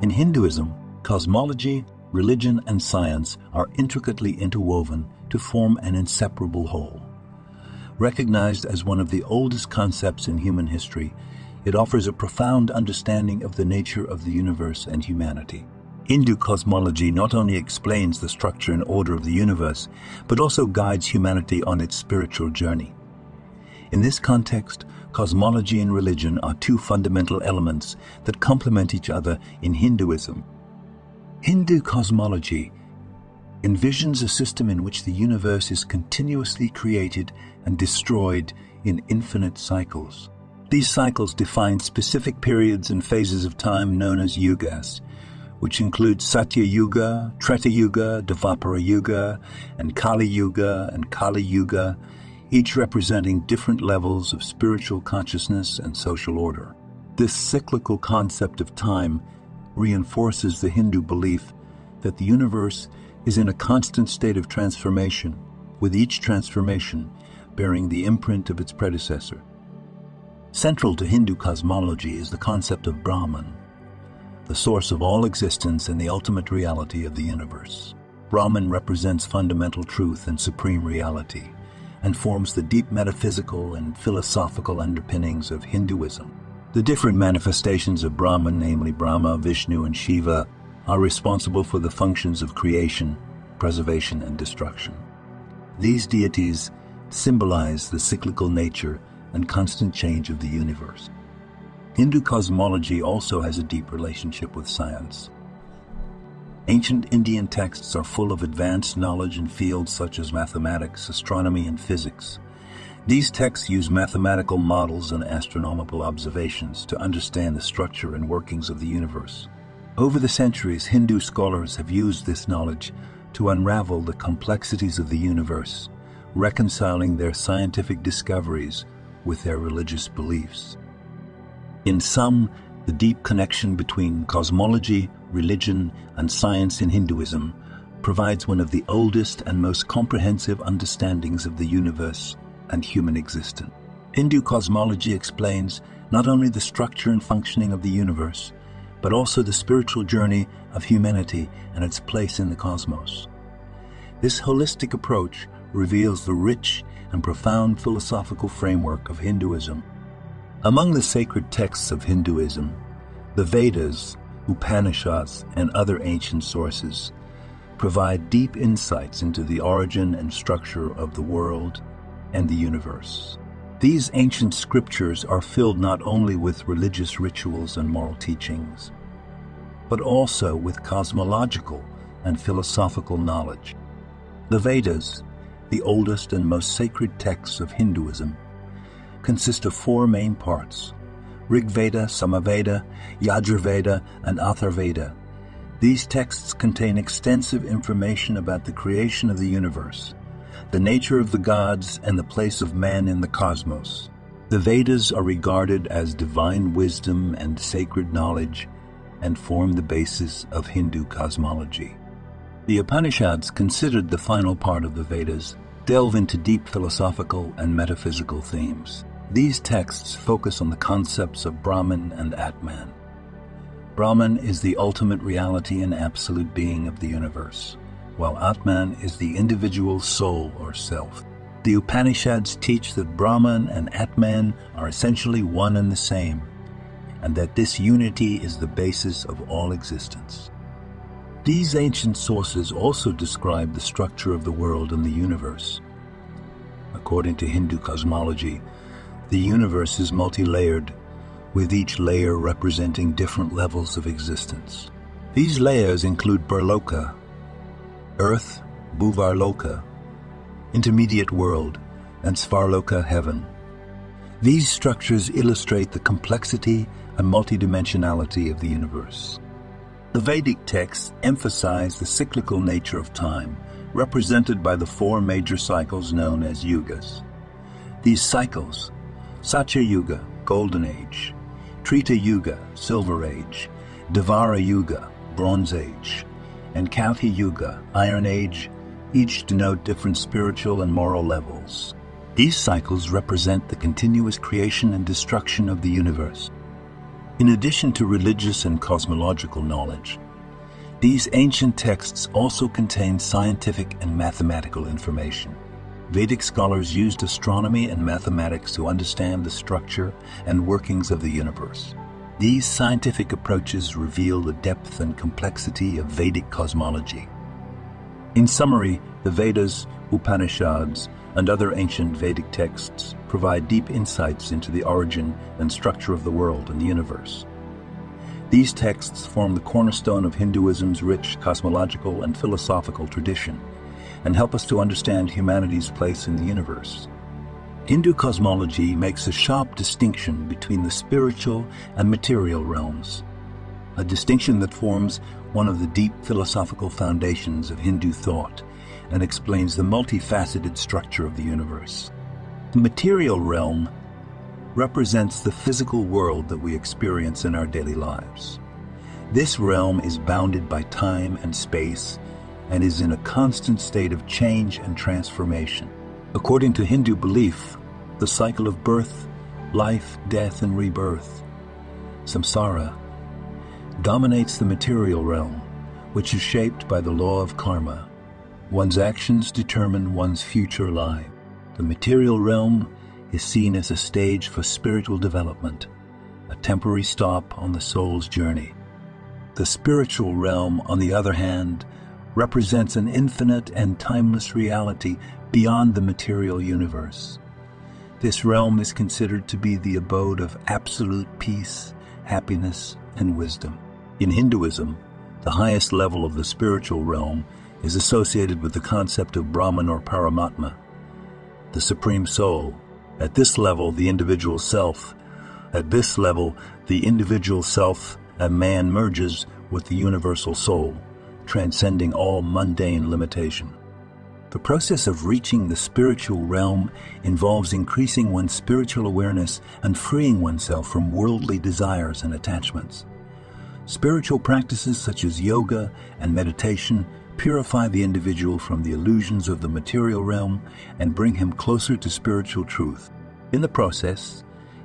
In Hinduism, cosmology, religion, and science are intricately interwoven to form an inseparable whole. Recognized as one of the oldest concepts in human history, it offers a profound understanding of the nature of the universe and humanity. Hindu cosmology not only explains the structure and order of the universe, but also guides humanity on its spiritual journey. In this context, cosmology and religion are two fundamental elements that complement each other in Hinduism. Hindu cosmology envisions a system in which the universe is continuously created and destroyed in infinite cycles. These cycles define specific periods and phases of time known as yugas, which include Satya Yuga, Treta Yuga, Dvapara Yuga, and Kali Yuga and Kali Yuga, each representing different levels of spiritual consciousness and social order. This cyclical concept of time reinforces the Hindu belief that the universe is in a constant state of transformation, with each transformation bearing the imprint of its predecessor. Central to Hindu cosmology is the concept of Brahman, the source of all existence and the ultimate reality of the universe. Brahman represents fundamental truth and supreme reality, and forms the deep metaphysical and philosophical underpinnings of Hinduism. The different manifestations of Brahman, namely Brahma, Vishnu, and Shiva, are responsible for the functions of creation, preservation, and destruction. These deities symbolize the cyclical nature and constant change of the universe. Hindu cosmology also has a deep relationship with science. Ancient Indian texts are full of advanced knowledge in fields such as mathematics, astronomy, and physics. These texts use mathematical models and astronomical observations to understand the structure and workings of the universe. Over the centuries, Hindu scholars have used this knowledge to unravel the complexities of the universe, reconciling their scientific discoveries with their religious beliefs. In sum, the deep connection between cosmology, religion, and science in Hinduism provides one of the oldest and most comprehensive understandings of the universe and human existence. Hindu cosmology explains not only the structure and functioning of the universe, but also the spiritual journey of humanity and its place in the cosmos. This holistic approach reveals the rich and profound philosophical framework of Hinduism. Among the sacred texts of Hinduism, the Vedas, Upanishads, and other ancient sources provide deep insights into the origin and structure of the world and the universe. These ancient scriptures are filled not only with religious rituals and moral teachings, but also with cosmological and philosophical knowledge. The Vedas, the oldest and most sacred texts of Hinduism, consist of four main parts: Rig Veda, Samaveda, Yajurveda, and Atharveda. These texts contain extensive information about the creation of the universe, the nature of the gods, and the place of man in the cosmos. The Vedas are regarded as divine wisdom and sacred knowledge and form the basis of Hindu cosmology. The Upanishads, considered the final part of the Vedas, delve into deep philosophical and metaphysical themes. These texts focus on the concepts of Brahman and Atman. Brahman is the ultimate reality and absolute being of the universe, while Atman is the individual soul or self. The Upanishads teach that Brahman and Atman are essentially one and the same, and that this unity is the basis of all existence. These ancient sources also describe the structure of the world and the universe. According to Hindu cosmology, the universe is multi-layered, with each layer representing different levels of existence. These layers include Burloka, Earth, Bhuvarloka, Intermediate World, and Svarloka, Heaven. These structures illustrate the complexity and multidimensionality of the universe. The Vedic texts emphasize the cyclical nature of time, represented by the four major cycles known as yugas. These cycles, Satya Yuga, Golden Age, Treta Yuga, Silver Age, Dvapara Yuga, Bronze Age, and Kali Yuga, Iron Age, each denote different spiritual and moral levels. These cycles represent the continuous creation and destruction of the universe. In addition to religious and cosmological knowledge, these ancient texts also contain scientific and mathematical information. Vedic scholars used astronomy and mathematics to understand the structure and workings of the universe. These scientific approaches reveal the depth and complexity of Vedic cosmology. In summary, the Vedas, Upanishads, and other ancient Vedic texts provide deep insights into the origin and structure of the world and the universe. These texts form the cornerstone of Hinduism's rich cosmological and philosophical tradition and help us to understand humanity's place in the universe. Hindu cosmology makes a sharp distinction between the spiritual and material realms, a distinction that forms one of the deep philosophical foundations of Hindu thought and explains the multifaceted structure of the universe. The material realm represents the physical world that we experience in our daily lives. This realm is bounded by time and space and is in a constant state of change and transformation. According to Hindu belief, the cycle of birth, life, death, and rebirth, samsara, dominates the material realm, which is shaped by the law of karma. One's actions determine one's future life. The material realm is seen as a stage for spiritual development, a temporary stop on the soul's journey. The spiritual realm, on the other hand, represents an infinite and timeless reality beyond the material universe. This realm is considered to be the abode of absolute peace, happiness, and wisdom. In Hinduism, the highest level of the spiritual realm is associated with the concept of Brahman or Paramatma, the Supreme Soul. At this level, the individual self, a man merges with the universal soul, transcending all mundane limitation. The process of reaching the spiritual realm involves increasing one's spiritual awareness and freeing oneself from worldly desires and attachments. Spiritual practices such as yoga and meditation purify the individual from the illusions of the material realm and bring him closer to spiritual truth. In the process,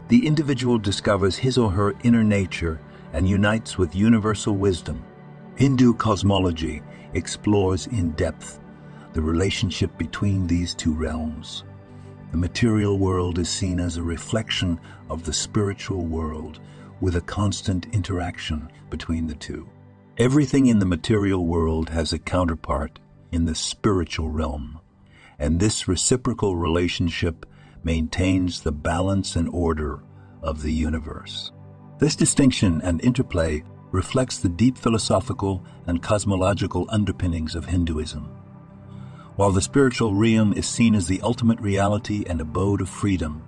the individual discovers his or her inner nature and unites with universal wisdom. Hindu cosmology explores in depth the relationship between these two realms. The material world is seen as a reflection of the spiritual world, with a constant interaction between the two. Everything in the material world has a counterpart in the spiritual realm, and this reciprocal relationship maintains the balance and order of the universe. This distinction and interplay reflects the deep philosophical and cosmological underpinnings of Hinduism. While the spiritual realm is seen as the ultimate reality and abode of freedom,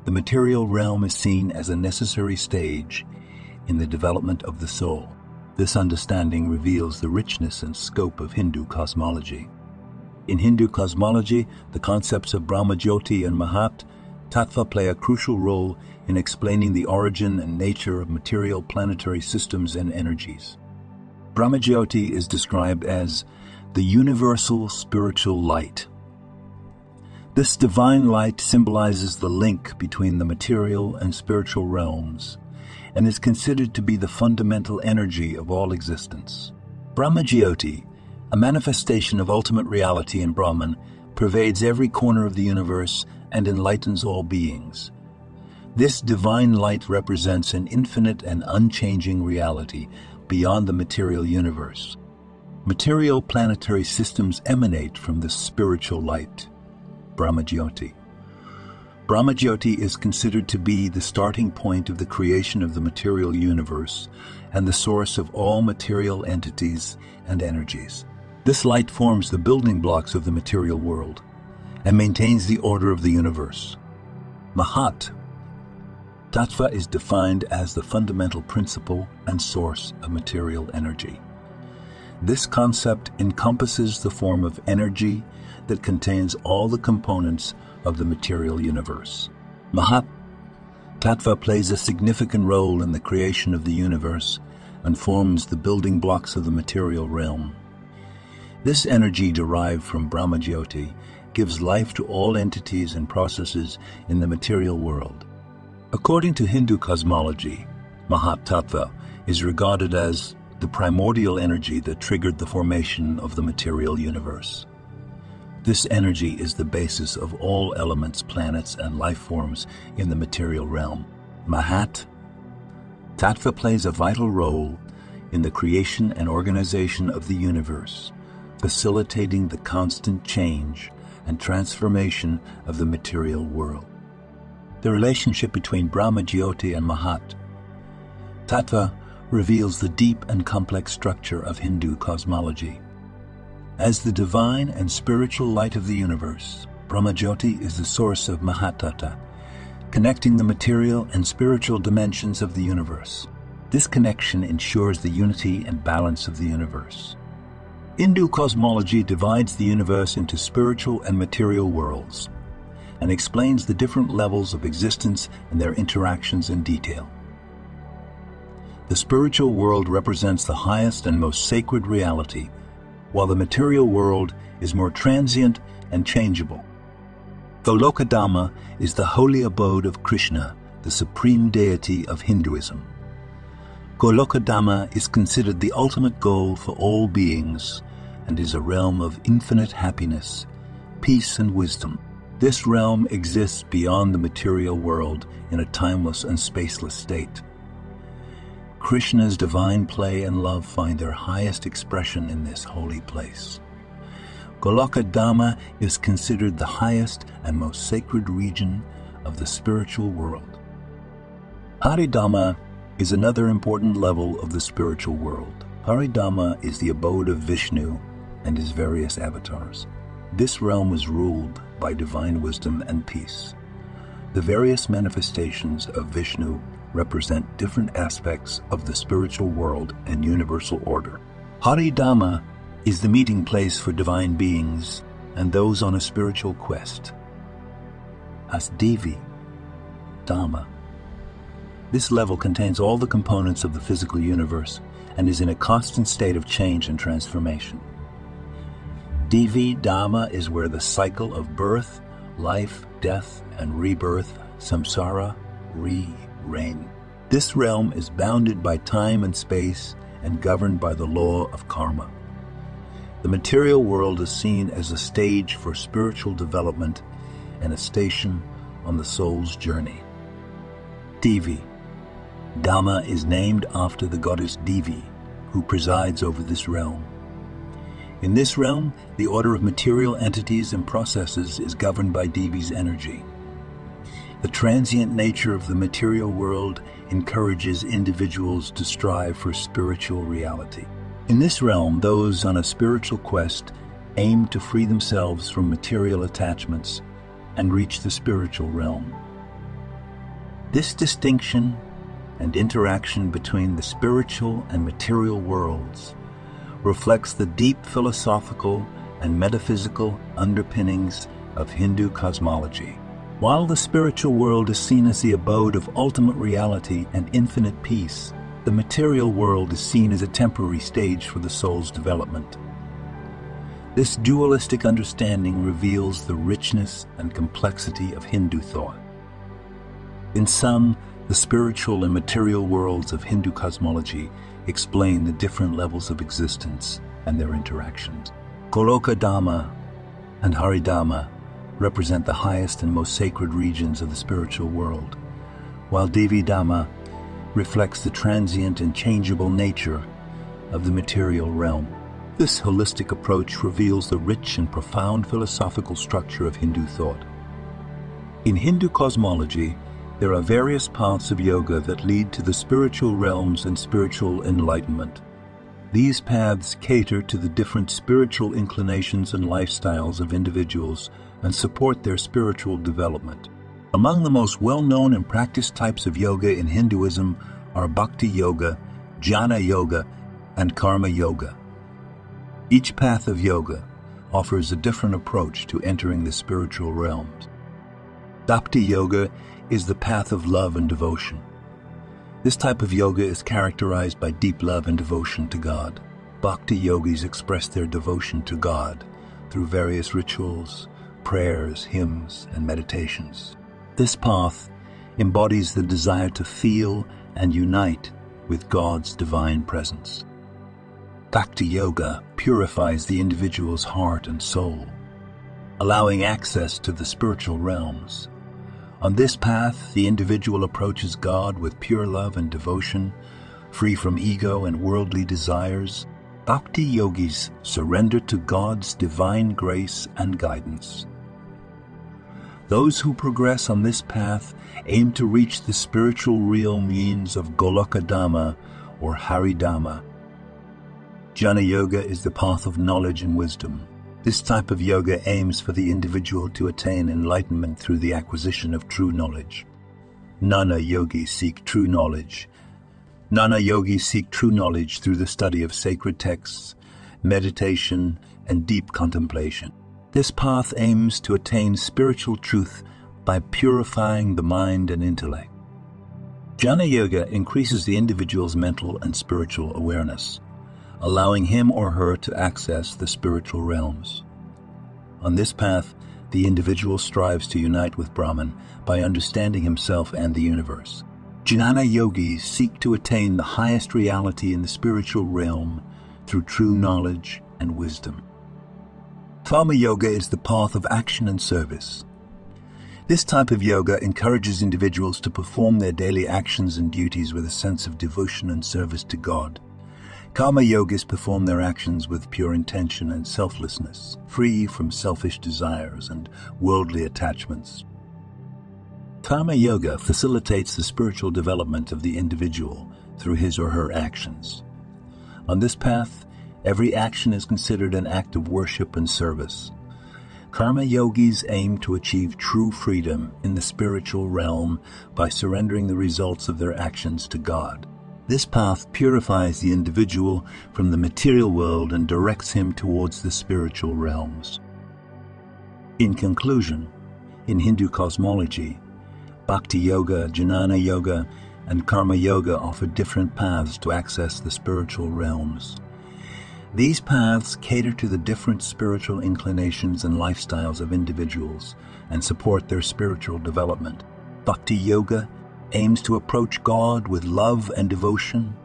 the material realm is seen as a necessary stage in the development of the soul. This understanding reveals the richness and scope of Hindu cosmology. In Hindu cosmology, the concepts of Brahma-Jyoti and Mahat Tattva play a crucial role in explaining the origin and nature of material planetary systems and energies. Brahma-Jyoti is described as the universal spiritual light. This divine light symbolizes the link between the material and spiritual realms and is considered to be the fundamental energy of all existence. Brahma-Jyoti, a manifestation of ultimate reality in Brahman, pervades every corner of the universe and enlightens all beings. This divine light represents an infinite and unchanging reality beyond the material universe. Material planetary systems emanate from this spiritual light, Brahma-Jyoti. Brahma-Jyoti is considered to be the starting point of the creation of the material universe and the source of all material entities and energies. This light forms the building blocks of the material world and maintains the order of the universe. Mahat Tattva is defined as the fundamental principle and source of material energy. This concept encompasses the form of energy that contains all the components of the material universe. Mahat Tattva plays a significant role in the creation of the universe and forms the building blocks of the material realm. This energy derived from Brahma-Jyoti gives life to all entities and processes in the material world. According to Hindu cosmology, Mahatattva is regarded as the primordial energy that triggered the formation of the material universe. This energy is the basis of all elements, planets, and life forms in the material realm. Mahat Tattva plays a vital role in the creation and organization of the universe, facilitating the constant change and transformation of the material world. The relationship between Brahma Jyoti and Mahat Tattva reveals the deep and complex structure of Hindu cosmology. As the divine and spiritual light of the universe, Brahma Jyoti is the source of Mahatattva, connecting the material and spiritual dimensions of the universe. This connection ensures the unity and balance of the universe. Hindu cosmology divides the universe into spiritual and material worlds and explains the different levels of existence and their interactions in detail. The spiritual world represents the highest and most sacred reality, while the material world is more transient and changeable. Golokadhamma is the holy abode of Krishna, the supreme deity of Hinduism. Golokadhamma is considered the ultimate goal for all beings and is a realm of infinite happiness, peace, and wisdom. This realm exists beyond the material world in a timeless and spaceless state. Krishna's divine play and love find their highest expression in this holy place. Golokadhamma is considered the highest and most sacred region of the spiritual world. Haridhamma is another important level of the spiritual world. Haridhamma is the abode of Vishnu and his various avatars. This realm is ruled by divine wisdom and peace. The various manifestations of Vishnu represent different aspects of the spiritual world and universal order. Haridhamma is the meeting place for divine beings and those on a spiritual quest. Asdevi Dhamma. This level contains all the components of the physical universe and is in a constant state of change and transformation. Devi Dhamma is where the cycle of birth, life, death, and rebirth, samsara, reign. This realm is bounded by time and space and governed by the law of karma. The material world is seen as a stage for spiritual development and a station on the soul's journey. Devi Dhamma is named after the goddess Devi, who presides over this realm. In this realm, the order of material entities and processes is governed by Devi's energy. The transient nature of the material world encourages individuals to strive for spiritual reality. In this realm, those on a spiritual quest aim to free themselves from material attachments and reach the spiritual realm. This distinction and interaction between the spiritual and material worlds reflects the deep philosophical and metaphysical underpinnings of Hindu cosmology. While the spiritual world is seen as the abode of ultimate reality and infinite peace, the material world is seen as a temporary stage for the soul's development. This dualistic understanding reveals the richness and complexity of Hindu thought. In sum, the spiritual and material worlds of Hindu cosmology explain the different levels of existence and their interactions. Golokadhamma and Haridhamma represent the highest and most sacred regions of the spiritual world, while Devi Dhamma reflects the transient and changeable nature of the material realm. This holistic approach reveals the rich and profound philosophical structure of Hindu thought. In Hindu cosmology, there are various paths of yoga that lead to the spiritual realms and spiritual enlightenment. These paths cater to the different spiritual inclinations and lifestyles of individuals and support their spiritual development. Among the most well-known and practiced types of yoga in Hinduism are Bhakti Yoga, Jnana Yoga, and Karma Yoga. Each path of yoga offers a different approach to entering the spiritual realms. Bhakti Yoga is the path of love and devotion. This type of yoga is characterized by deep love and devotion to God. Bhakti yogis express their devotion to God through various rituals, prayers, hymns, and meditations. This path embodies the desire to feel and unite with God's divine presence. Bhakti Yoga purifies the individual's heart and soul, allowing access to the spiritual realms. On this path, the individual approaches God with pure love and devotion, free from ego and worldly desires. Bhakti yogis surrender to God's divine grace and guidance. Those who progress on this path aim to reach the spiritual realms of Goloka Dhamma or Haridhamma. Jnana Yoga is the path of knowledge and wisdom. This type of yoga aims for the individual to attain enlightenment through the acquisition of true knowledge. Jnana yogis seek true knowledge. Jnana yogis seek true knowledge through the study of sacred texts, meditation, and deep contemplation. This path aims to attain spiritual truth by purifying the mind and intellect. Jnana Yoga increases the individual's mental and spiritual awareness, allowing him or her to access the spiritual realms. On this path, the individual strives to unite with Brahman by understanding himself and the universe. Jnana yogis seek to attain the highest reality in the spiritual realm through true knowledge and wisdom. Karma Yoga is the path of action and service. This type of yoga encourages individuals to perform their daily actions and duties with a sense of devotion and service to God. Karma yogis perform their actions with pure intention and selflessness, free from selfish desires and worldly attachments. Karma Yoga facilitates the spiritual development of the individual through his or her actions. On this path, every action is considered an act of worship and service. Karma yogis aim to achieve true freedom in the spiritual realm by surrendering the results of their actions to God. This path purifies the individual from the material world and directs him towards the spiritual realms. In conclusion, in Hindu cosmology, Bhakti Yoga, Jnana Yoga, and Karma Yoga offer different paths to access the spiritual realms. These paths cater to the different spiritual inclinations and lifestyles of individuals and support their spiritual development. Bhakti Yoga aims to approach God with love and devotion.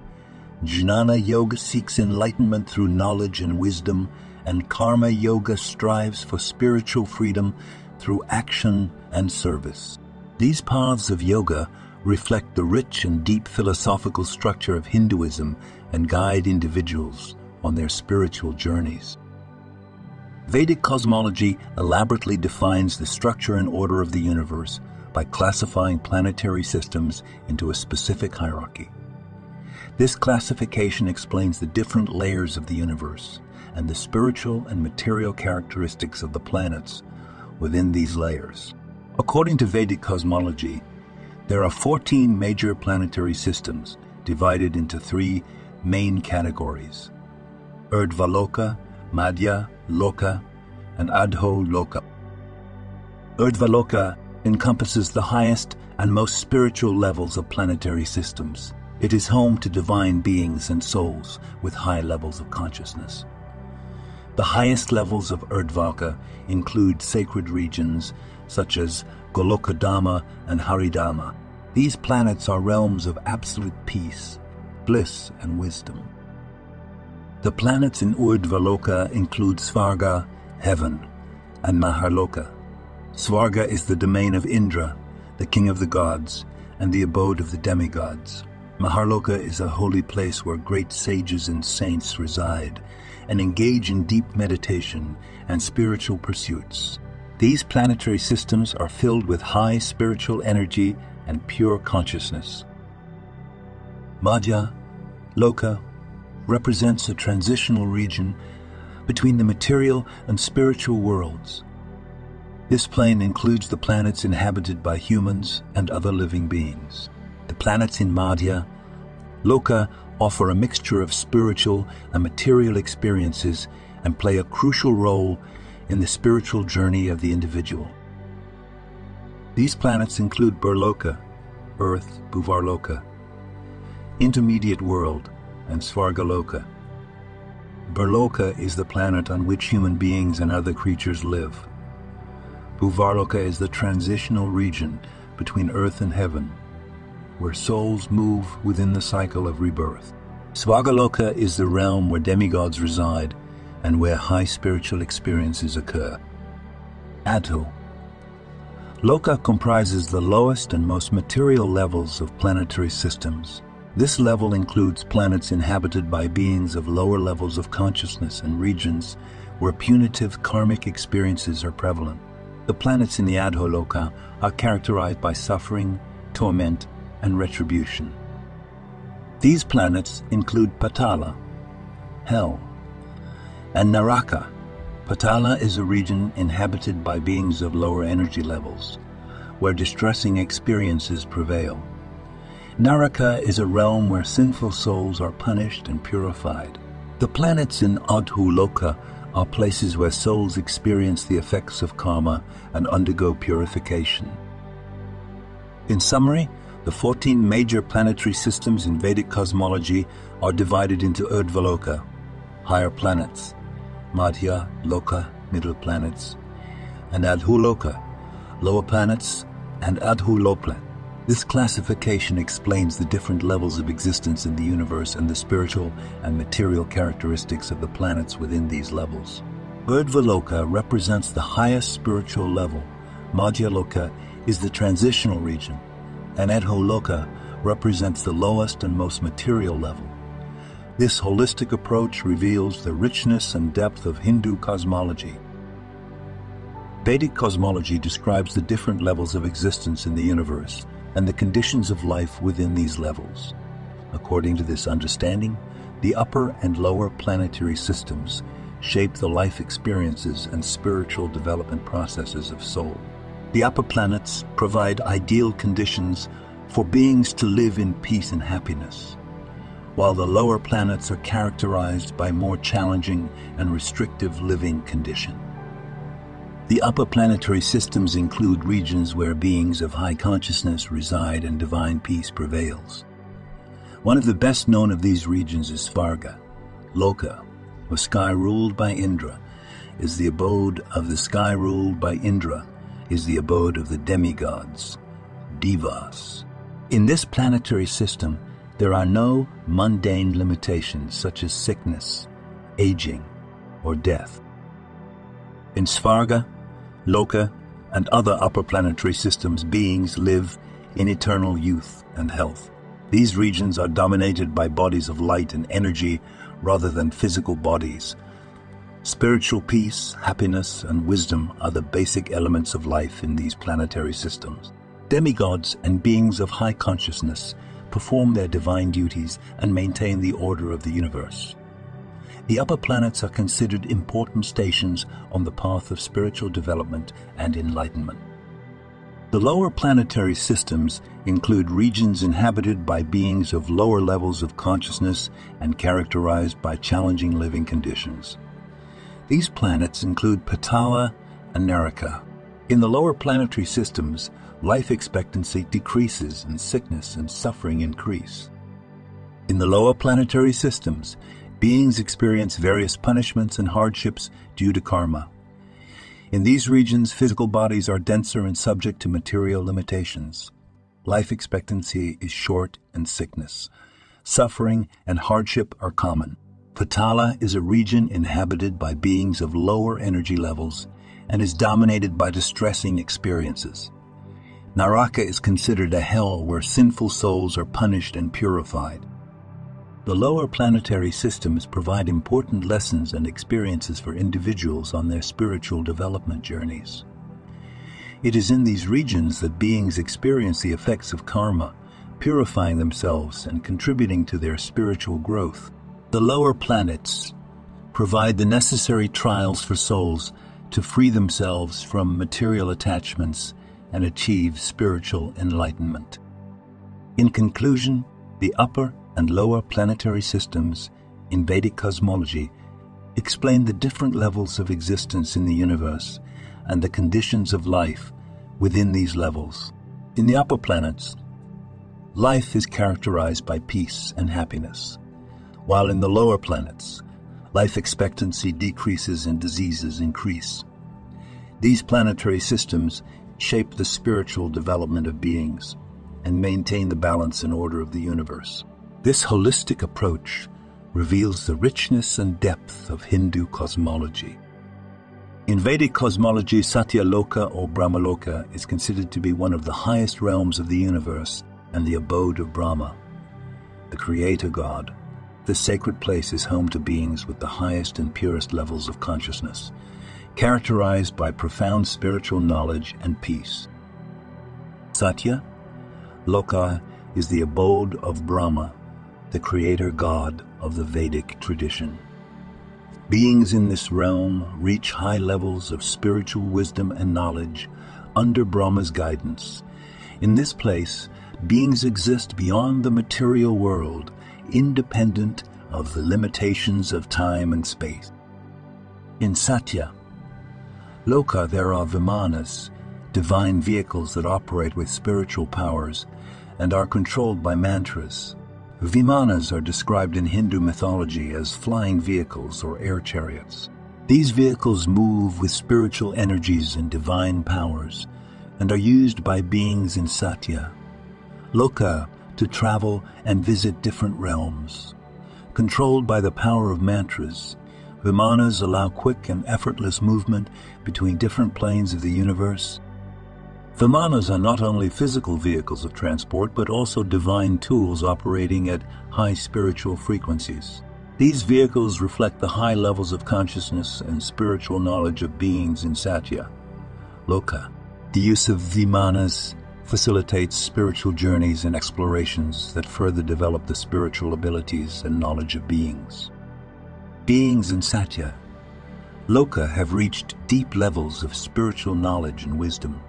Jnana Yoga seeks enlightenment through knowledge and wisdom, and Karma Yoga strives for spiritual freedom through action and service. These paths of yoga reflect the rich and deep philosophical structure of Hinduism and guide individuals on their spiritual journeys. Vedic cosmology elaborately defines the structure and order of the universe by classifying planetary systems into a specific hierarchy. This classification explains the different layers of the universe and the spiritual and material characteristics of the planets within these layers. According to Vedic cosmology, there are 14 major planetary systems divided into 3 main categories: Urdhvaloka, Madhya Loka, and Adho Loka. Urdhvaloka encompasses the highest and most spiritual levels of planetary systems. It is home to divine beings and souls with high levels of consciousness. The highest levels of Urdhvaloka include sacred regions such as Goloka Dhamma and Haridhamma. These planets are realms of absolute peace, bliss, and wisdom. The planets in Urdhvaloka include Svarga, heaven, and Maharloka. Svarga is the domain of Indra, the king of the gods, and the abode of the demigods. Maharloka is a holy place where great sages and saints reside and engage in deep meditation and spiritual pursuits. These planetary systems are filled with high spiritual energy and pure consciousness. Madhya Loka represents a transitional region between the material and spiritual worlds. This plane includes the planets inhabited by humans and other living beings. The planets in Madhya Loka offer a mixture of spiritual and material experiences and play a crucial role in the spiritual journey of the individual. These planets include Burloka, Earth, Bhuvarloka, Intermediate World, and Svargaloka. Burloka is the planet on which human beings and other creatures live. Bhuvarloka is the transitional region between Earth and heaven. where souls move within the cycle of rebirth. Svargaloka is the realm where demigods reside and where high spiritual experiences occur. Adho. Loka comprises the lowest and most material levels of planetary systems. This level includes planets inhabited by beings of lower levels of consciousness and regions where punitive karmic experiences are prevalent. The planets in the Adho-loka are characterized by suffering, torment, and retribution. These planets include Patala, hell, and Naraka. Patala is a region inhabited by beings of lower energy levels, where distressing experiences prevail. Naraka is a realm where sinful souls are punished and purified. The planets in Adho-loka are places where souls experience the effects of karma and undergo purification. In summary, the 14 major planetary systems in Vedic cosmology are divided into Urdhva-loka, higher planets, Madhya Loka, middle planets, and Adho-loka, lower planets, and Adho-loka. This classification explains the different levels of existence in the universe and the spiritual and material characteristics of the planets within these levels. Urdhva-loka represents the highest spiritual level, Madhya-loka is the transitional region, and Adho-loka represents the lowest and most material level. This holistic approach reveals the richness and depth of Hindu cosmology. Vedic cosmology describes the different levels of existence in the universe and the conditions of life within these levels. According to this understanding, the upper and lower planetary systems shape the life experiences and spiritual development processes of soul. The upper planets provide ideal conditions for beings to live in peace and happiness, while the lower planets are characterized by more challenging and restrictive living conditions. The upper planetary systems include regions where beings of high consciousness reside and divine peace prevails. One of the best known of these regions is Svarga. Loka, or sky ruled by Indra, is the abode of the sky ruled by Indra, is the abode of the demigods, devas. In this planetary system, there are no mundane limitations such as sickness, aging, or death. In Svarga, Loka, and other upper planetary systems, beings live in eternal youth and health. These regions are dominated by bodies of light and energy rather than physical bodies. Spiritual peace, happiness, and wisdom are the basic elements of life in these planetary systems. Demigods and beings of high consciousness perform their divine duties and maintain the order of the universe. The upper planets are considered important stations on the path of spiritual development and enlightenment. The lower planetary systems include regions inhabited by beings of lower levels of consciousness and characterized by challenging living conditions. These planets include Patala and Naraka. In the lower planetary systems, life expectancy decreases and sickness and suffering increase. In the lower planetary systems, beings experience various punishments and hardships due to karma. In these regions, physical bodies are denser and subject to material limitations. Life expectancy is short and sickness. Suffering and hardship are common. Patala is a region inhabited by beings of lower energy levels and is dominated by distressing experiences. Naraka is considered a hell where sinful souls are punished and purified. The lower planetary systems provide important lessons and experiences for individuals on their spiritual development journeys. It is in these regions that beings experience the effects of karma, purifying themselves and contributing to their spiritual growth. The lower planets provide the necessary trials for souls to free themselves from material attachments and achieve spiritual enlightenment. In conclusion, the upper and lower planetary systems in Vedic cosmology explain the different levels of existence in the universe and the conditions of life within these levels. In the upper planets, life is characterized by peace and happiness, while in the lower planets, life expectancy decreases and diseases increase. These planetary systems shape the spiritual development of beings. and maintain the balance and order of the universe. This holistic approach reveals the richness and depth of Hindu cosmology. In Vedic cosmology, Satyaloka or Brahmaloka is considered to be one of the highest realms of the universe and the abode of Brahma, the creator god. This sacred place is home to beings with the highest and purest levels of consciousness, characterized by profound spiritual knowledge and peace. Satya Loka is the abode of Brahma, the creator god of the Vedic tradition. Beings in this realm reach high levels of spiritual wisdom and knowledge under Brahma's guidance. In this place, beings exist beyond the material world, independent of the limitations of time and space. In Satya Loka, there are Vimanas, divine vehicles that operate with spiritual powers and are controlled by mantras. Vimanas are described in Hindu mythology as flying vehicles or air chariots. These vehicles move with spiritual energies and divine powers and are used by beings in Satya Loka to travel and visit different realms. Controlled by the power of mantras, Vimanas allow quick and effortless movement between different planes of the universe. Vimanas are not only physical vehicles of transport, but also divine tools operating at high spiritual frequencies. These vehicles reflect the high levels of consciousness and spiritual knowledge of beings in Satya Loka. The use of Vimanas facilitates spiritual journeys and explorations that further develop the spiritual abilities and knowledge of beings. Beings in Satya Loka have reached deep levels of spiritual knowledge and wisdom.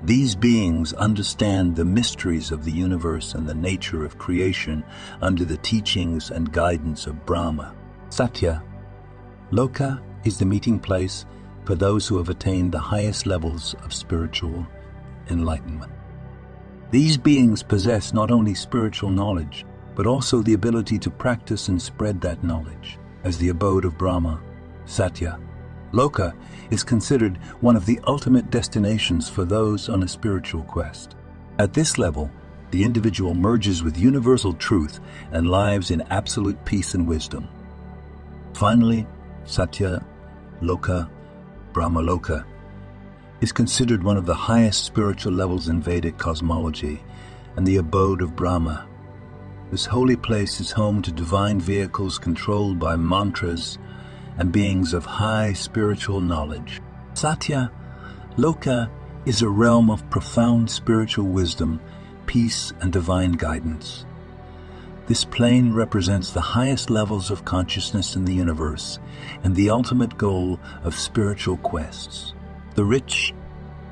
These beings understand the mysteries of the universe and the nature of creation under the teachings and guidance of Brahma. Satya Loka is the meeting place for those who have attained the highest levels of spiritual enlightenment. These beings possess not only spiritual knowledge, but also the ability to practice and spread that knowledge. As the abode of Brahma, Satya Loka is considered one of the ultimate destinations for those on a spiritual quest. At this level, the individual merges with universal truth and lives in absolute peace and wisdom. Finally, Satya Loka, Brahmaloka, is considered one of the highest spiritual levels in Vedic cosmology and the abode of Brahma. This holy place is home to divine vehicles controlled by mantras and beings of high spiritual knowledge. Satya Loka is a realm of profound spiritual wisdom, peace, and divine guidance. This plane represents the highest levels of consciousness in the universe and the ultimate goal of spiritual quests. The rich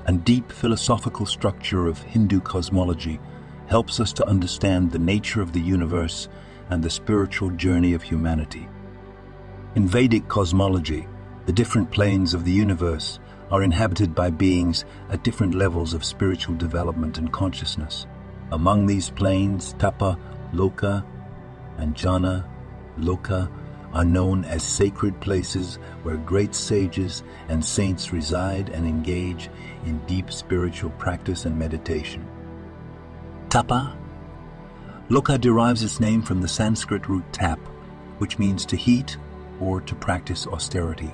and deep philosophical structure of Hindu cosmology helps us to understand the nature of the universe and the spiritual journey of humanity. In Vedic cosmology, the different planes of the universe are inhabited by beings at different levels of spiritual development and consciousness. Among these planes, Tapa Loka and Jnana Loka are known as sacred places where great sages and saints reside and engage in deep spiritual practice and meditation. Tapa Loka derives its name from the Sanskrit root tap, which means to heat or to practice austerity.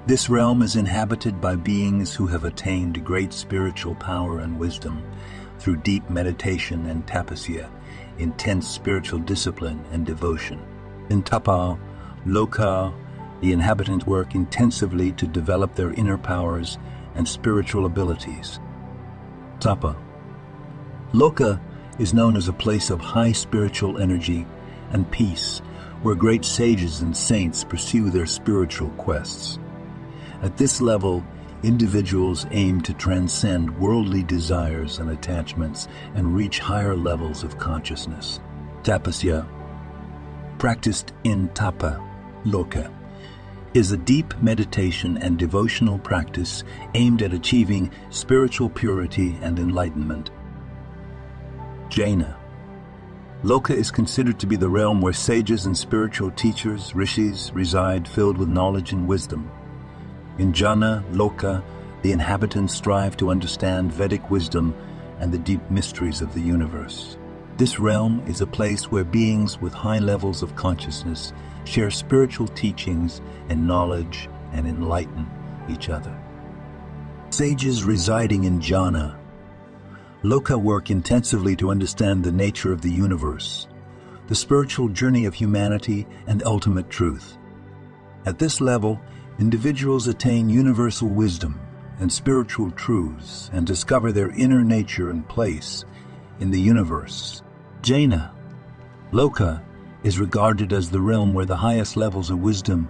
This realm is inhabited by beings who have attained great spiritual power and wisdom through deep meditation and tapasya, intense spiritual discipline and devotion. In Tapa Loka, the inhabitants work intensively to develop their inner powers and spiritual abilities. Tapa Loka is known as a place of high spiritual energy and peace, where great sages and saints pursue their spiritual quests. At this level, individuals aim to transcend worldly desires and attachments and reach higher levels of consciousness. Tapasya, practiced in Tapa Loka, is a deep meditation and devotional practice aimed at achieving spiritual purity and enlightenment. Jnana Loka is considered to be the realm where sages and spiritual teachers, rishis, reside filled with knowledge and wisdom. In Jnana Loka, the inhabitants strive to understand Vedic wisdom and the deep mysteries of the universe. This realm is a place where beings with high levels of consciousness share spiritual teachings and knowledge and enlighten each other. Sages residing in jhana, loka, work intensively to understand the nature of the universe, the spiritual journey of humanity, and ultimate truth. At this level, individuals attain universal wisdom and spiritual truths and discover their inner nature and place in the universe. Jhana, loka, is regarded as the realm where the highest levels of wisdom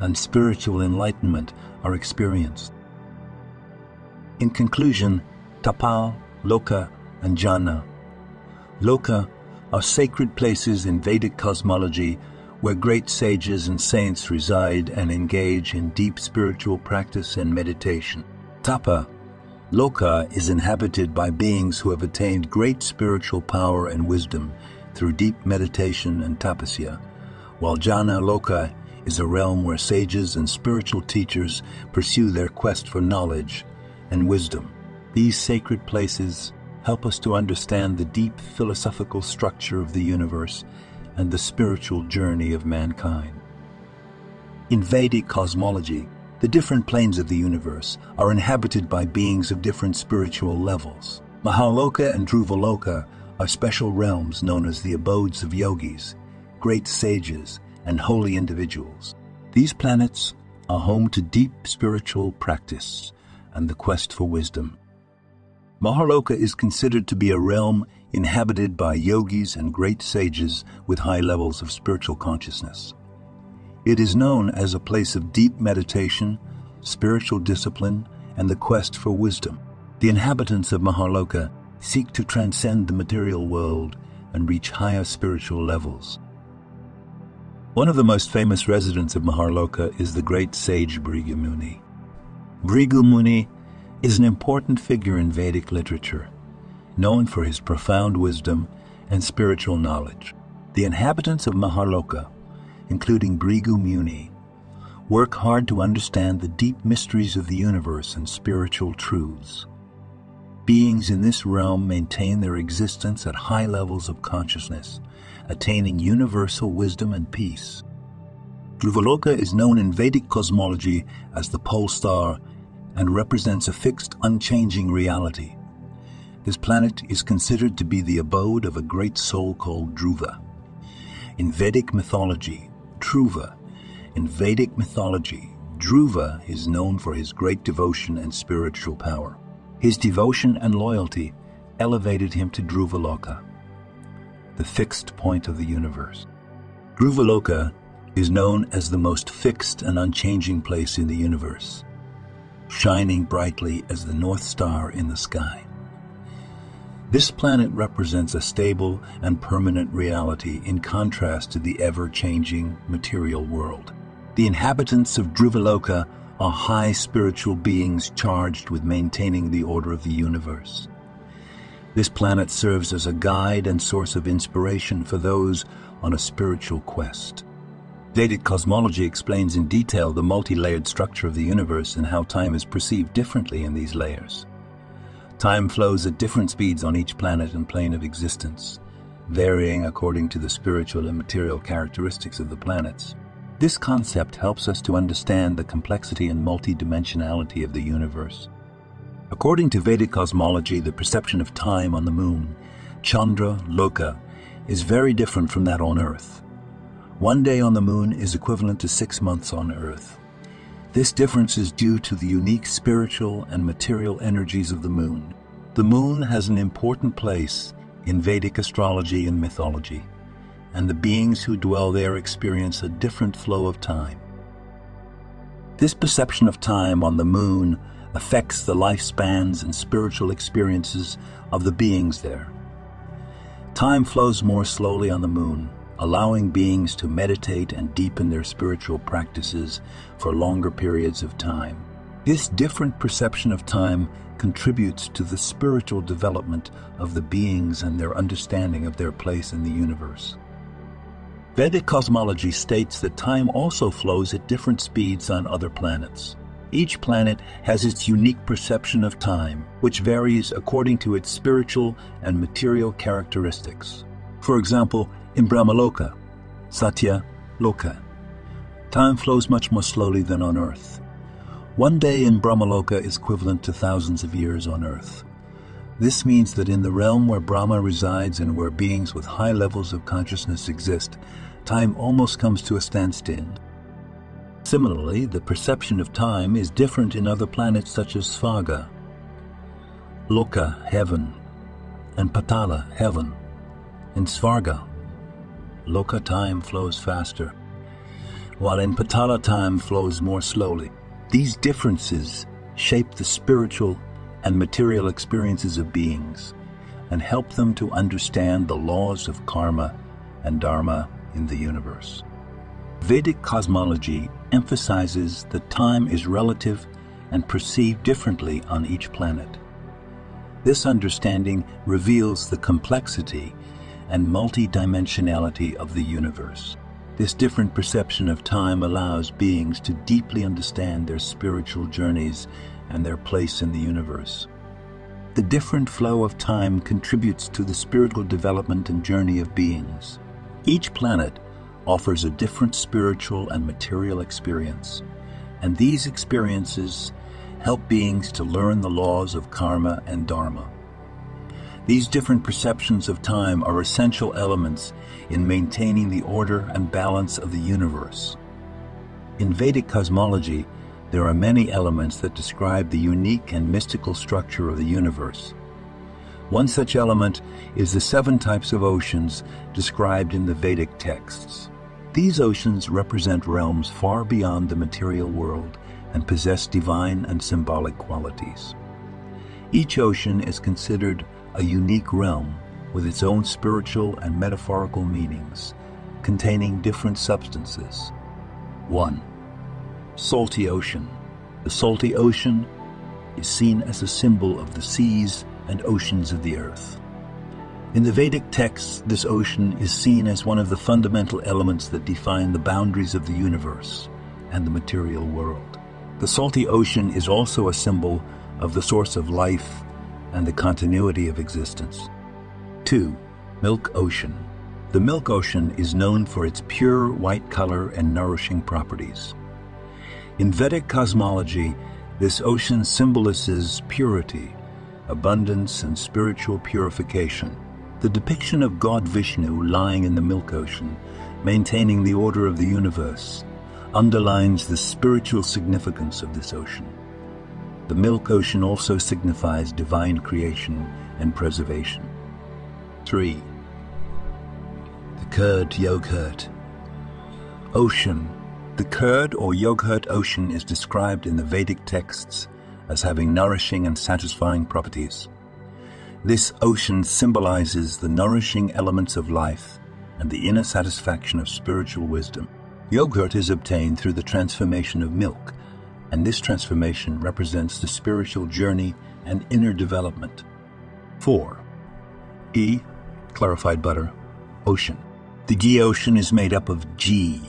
and spiritual enlightenment are experienced. In conclusion, tapa, loka, and jhana. Loka are sacred places in Vedic cosmology where great sages and saints reside and engage in deep spiritual practice and meditation. Tapa, loka, is inhabited by beings who have attained great spiritual power and wisdom through deep meditation and tapasya, while jhana loka is a realm where sages and spiritual teachers pursue their quest for knowledge and wisdom. These sacred places help us to understand the deep philosophical structure of the universe and the spiritual journey of mankind. In Vedic cosmology, the different planes of the universe are inhabited by beings of different spiritual levels. Mahaloka and Dhruvaloka are special realms known as the abodes of yogis, great sages, and holy individuals. These planets are home to deep spiritual practice and the quest for wisdom. Mahaloka is considered to be a realm inhabited by yogis and great sages with high levels of spiritual consciousness. It is known as a place of deep meditation, spiritual discipline, and the quest for wisdom. The inhabitants of Mahaloka seek to transcend the material world and reach higher spiritual levels. One of the most famous residents of Mahaloka is the great sage Bhrigu Muni. Bhrigu Muni is an important figure in Vedic literature, known for his profound wisdom and spiritual knowledge. The inhabitants of Mahaloka, including Bhrigu Muni, work hard to understand the deep mysteries of the universe and spiritual truths. Beings in this realm maintain their existence at high levels of consciousness, attaining universal wisdom and peace. Dhruvaloka is known in Vedic cosmology as the pole star and represents a fixed, unchanging reality. This planet is considered to be the abode of a great soul called Dhruva. In Vedic mythology, Dhruva is known for his great devotion and spiritual power. His devotion and loyalty elevated him to Dhruvaloka, the fixed point of the universe. Dhruvaloka is known as the most fixed and unchanging place in the universe, shining brightly as the North Star in the sky. This planet represents a stable and permanent reality in contrast to the ever-changing material world. The inhabitants of Dhruvaloka are high spiritual beings charged with maintaining the order of the universe. This planet serves as a guide and source of inspiration for those on a spiritual quest. Vedic cosmology explains in detail the multi-layered structure of the universe and how time is perceived differently in these layers. Time flows at different speeds on each planet and plane of existence, varying according to the spiritual and material characteristics of the planets. This concept helps us to understand the complexity and multidimensionality of the universe. According to Vedic cosmology, the perception of time on the moon, Chandra Loka, is very different from that on Earth. One day on the moon is equivalent to 6 months on Earth. This difference is due to the unique spiritual and material energies of the moon. The moon has an important place in Vedic astrology and mythology, and the beings who dwell there experience a different flow of time. This perception of time on the moon affects the lifespans and spiritual experiences of the beings there. Time flows more slowly on the moon, allowing beings to meditate and deepen their spiritual practices for longer periods of time. This different perception of time contributes to the spiritual development of the beings and their understanding of their place in the universe. Vedic cosmology states that time also flows at different speeds on other planets. Each planet has its unique perception of time, which varies according to its spiritual and material characteristics. For example, in Brahmaloka, Satya Loka, time flows much more slowly than on Earth. One day in Brahmaloka is equivalent to thousands of years on Earth. This means that in the realm where Brahma resides and where beings with high levels of consciousness exist, time almost comes to a standstill. Similarly, the perception of time is different in other planets such as Svarga, Loka, heaven, and Patala, heaven. In Svarga, Loka time flows faster, while in Patala time flows more slowly. These differences shape the spiritual and material experiences of beings and help them to understand the laws of karma and dharma in the universe. Vedic cosmology emphasizes that time is relative and perceived differently on each planet. This understanding reveals the complexity and multidimensionality of the universe. This different perception of time allows beings to deeply understand their spiritual journeys and their place in the universe. The different flow of time contributes to the spiritual development and journey of beings. Each planet offers a different spiritual and material experience, and these experiences help beings to learn the laws of karma and dharma. These different perceptions of time are essential elements in maintaining the order and balance of the universe. In Vedic cosmology, there are many elements that describe the unique and mystical structure of the universe. One such element is the 7 types of oceans described in the Vedic texts. These oceans represent realms far beyond the material world and possess divine and symbolic qualities. Each ocean is considered a unique realm with its own spiritual and metaphorical meanings, containing different substances. 1. Salty ocean. The salty ocean is seen as a symbol of the seas and oceans of the earth. In the Vedic texts, this ocean is seen as one of the fundamental elements that define the boundaries of the universe and the material world. The salty ocean is also a symbol of the source of life and the continuity of existence. 2. Milk ocean. The milk ocean is known for its pure white color and nourishing properties. In Vedic cosmology, this ocean symbolizes purity, abundance, and spiritual purification. The depiction of God Vishnu lying in the milk ocean, maintaining the order of the universe, underlines the spiritual significance of this ocean. The milk ocean also signifies divine creation and preservation. 3. The curd yogurt ocean. The curd or yogurt ocean is described in the Vedic texts as having nourishing and satisfying properties. This ocean symbolizes the nourishing elements of life and the inner satisfaction of spiritual wisdom. Yogurt is obtained through the transformation of milk, and this transformation represents the spiritual journey and inner development. 4. Ghee, clarified butter, ocean. The ghee ocean is made up of ghee,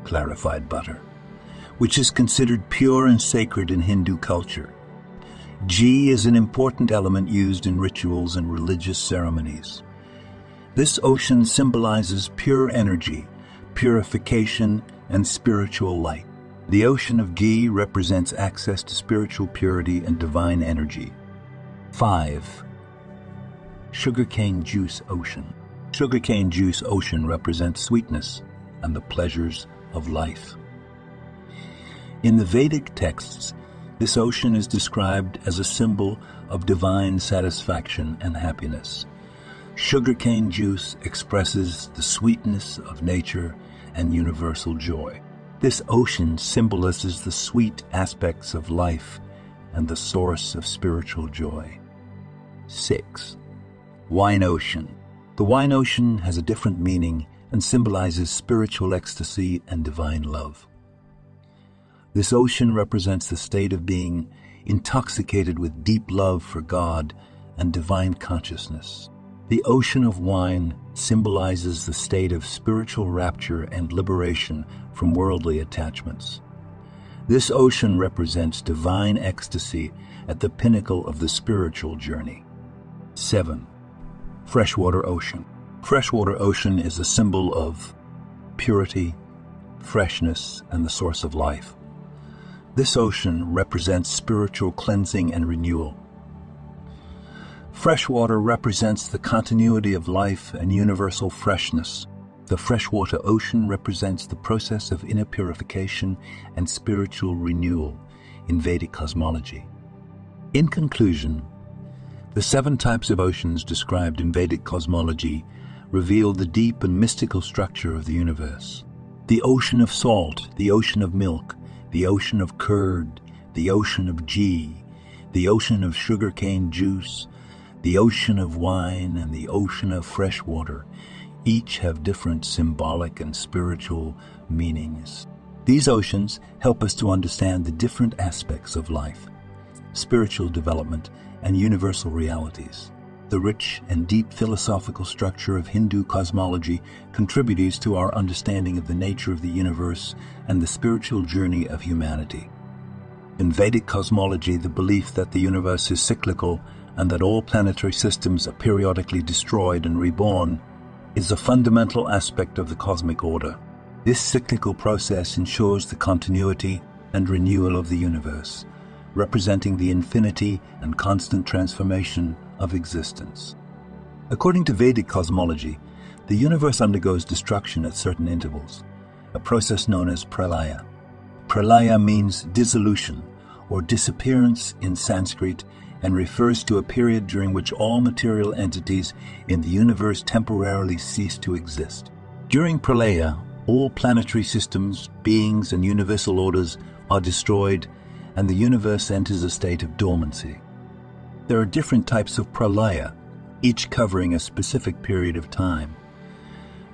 clarified butter, which is considered pure and sacred in Hindu culture. Ghee is an important element used in rituals and religious ceremonies. This ocean symbolizes pure energy, purification, and spiritual light. The ocean of ghee represents access to spiritual purity and divine energy. 5. Sugarcane juice ocean. Sugarcane juice ocean represents sweetness and the pleasures of life. In the Vedic texts, this ocean is described as a symbol of divine satisfaction and happiness. Sugarcane juice expresses the sweetness of nature and universal joy. This ocean symbolizes the sweet aspects of life and the source of spiritual joy. 6. Wine ocean. The wine ocean has a different meaning and symbolizes spiritual ecstasy and divine love. This ocean represents the state of being intoxicated with deep love for God and divine consciousness. The ocean of wine symbolizes the state of spiritual rapture and liberation from worldly attachments. This ocean represents divine ecstasy at the pinnacle of the spiritual journey. 7. Freshwater ocean. Freshwater ocean is a symbol of purity, freshness, and the source of life. This ocean represents spiritual cleansing and renewal. Freshwater represents the continuity of life and universal freshness. The freshwater ocean represents the process of inner purification and spiritual renewal in Vedic cosmology. In conclusion, the 7 types of oceans described in Vedic cosmology reveal the deep and mystical structure of the universe. The ocean of salt, the ocean of milk, the ocean of curd, the ocean of ghee, the ocean of sugarcane juice, the ocean of wine, and the ocean of fresh water each have different symbolic and spiritual meanings. These oceans help us to understand the different aspects of life, spiritual development, and universal realities. The rich and deep philosophical structure of Hindu cosmology contributes to our understanding of the nature of the universe and the spiritual journey of humanity. In Vedic cosmology, the belief that the universe is cyclical and that all planetary systems are periodically destroyed and reborn is a fundamental aspect of the cosmic order. This cyclical process ensures the continuity and renewal of the universe, representing the infinity and constant transformation of existence. According to Vedic cosmology, the universe undergoes destruction at certain intervals, a process known as pralaya. Pralaya means dissolution or disappearance in Sanskrit and refers to a period during which all material entities in the universe temporarily cease to exist. During pralaya, all planetary systems, beings, and universal orders are destroyed, and the universe enters a state of dormancy. There are different types of pralaya, each covering a specific period of time.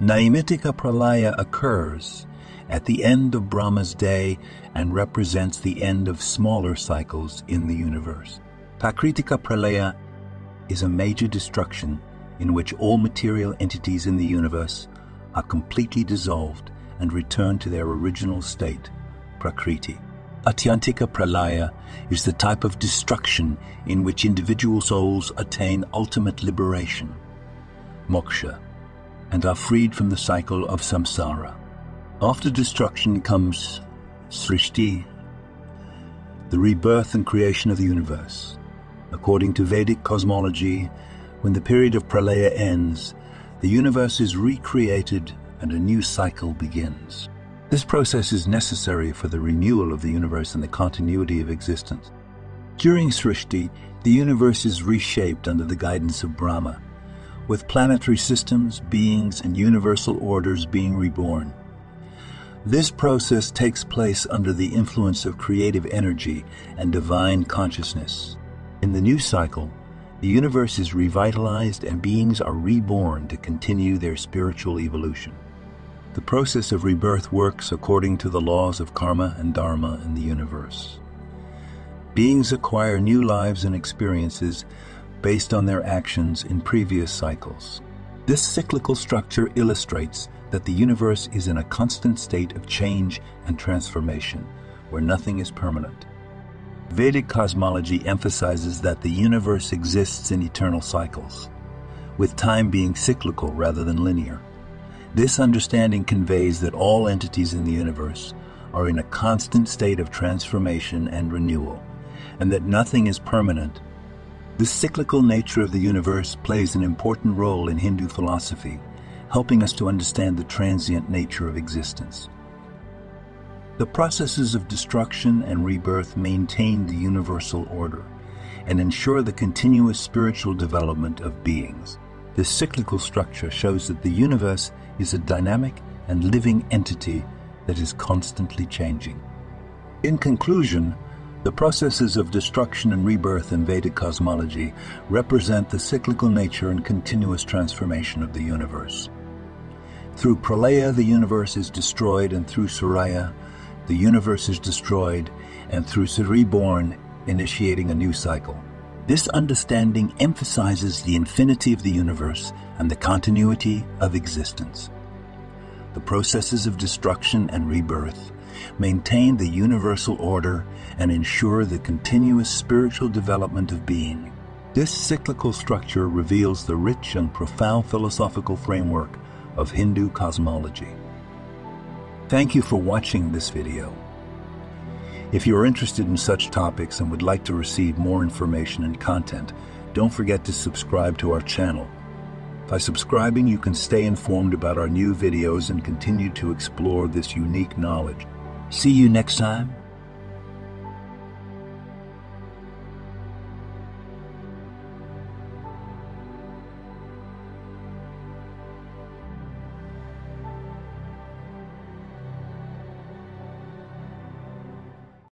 Naimitika pralaya occurs at the end of Brahma's day and represents the end of smaller cycles in the universe. Prakritika pralaya is a major destruction in which all material entities in the universe are completely dissolved and return to their original state, Prakriti. Atyantika pralaya is the type of destruction in which individual souls attain ultimate liberation, moksha, and are freed from the cycle of samsara. After destruction comes srishti, the rebirth and creation of the universe. According to Vedic cosmology, when the period of pralaya ends, the universe is recreated and a new cycle begins. This process is necessary for the renewal of the universe and the continuity of existence. During Srishti, the universe is reshaped under the guidance of Brahma, with planetary systems, beings, and universal orders being reborn. This process takes place under the influence of creative energy and divine consciousness. In the new cycle, the universe is revitalized and beings are reborn to continue their spiritual evolution. The process of rebirth works according to the laws of karma and dharma in the universe. Beings acquire new lives and experiences based on their actions in previous cycles. This cyclical structure illustrates that the universe is in a constant state of change and transformation, where nothing is permanent. Vedic cosmology emphasizes that the universe exists in eternal cycles, with time being cyclical rather than linear. This understanding conveys that all entities in the universe are in a constant state of transformation and renewal, and that nothing is permanent. The cyclical nature of the universe plays an important role in Hindu philosophy, helping us to understand the transient nature of existence. The processes of destruction and rebirth maintain the universal order and ensure the continuous spiritual development of beings. This cyclical structure shows that the universe is a dynamic and living entity that is constantly changing. In conclusion, the processes of destruction and rebirth in Vedic cosmology represent the cyclical nature and continuous transformation of the universe. Through pralaya, the universe is destroyed, and through suraya, the universe is destroyed, and through reborn, initiating a new cycle. This understanding emphasizes the infinity of the universe and the continuity of existence. The processes of destruction and rebirth maintain the universal order, and ensure the continuous spiritual development of being. This cyclical structure reveals the rich and profound philosophical framework of Hindu cosmology. Thank you for watching this video. If you are interested in such topics and would like to receive more information and content, don't forget to subscribe to our channel. By subscribing, you can stay informed about our new videos and continue to explore this unique knowledge. See you next time.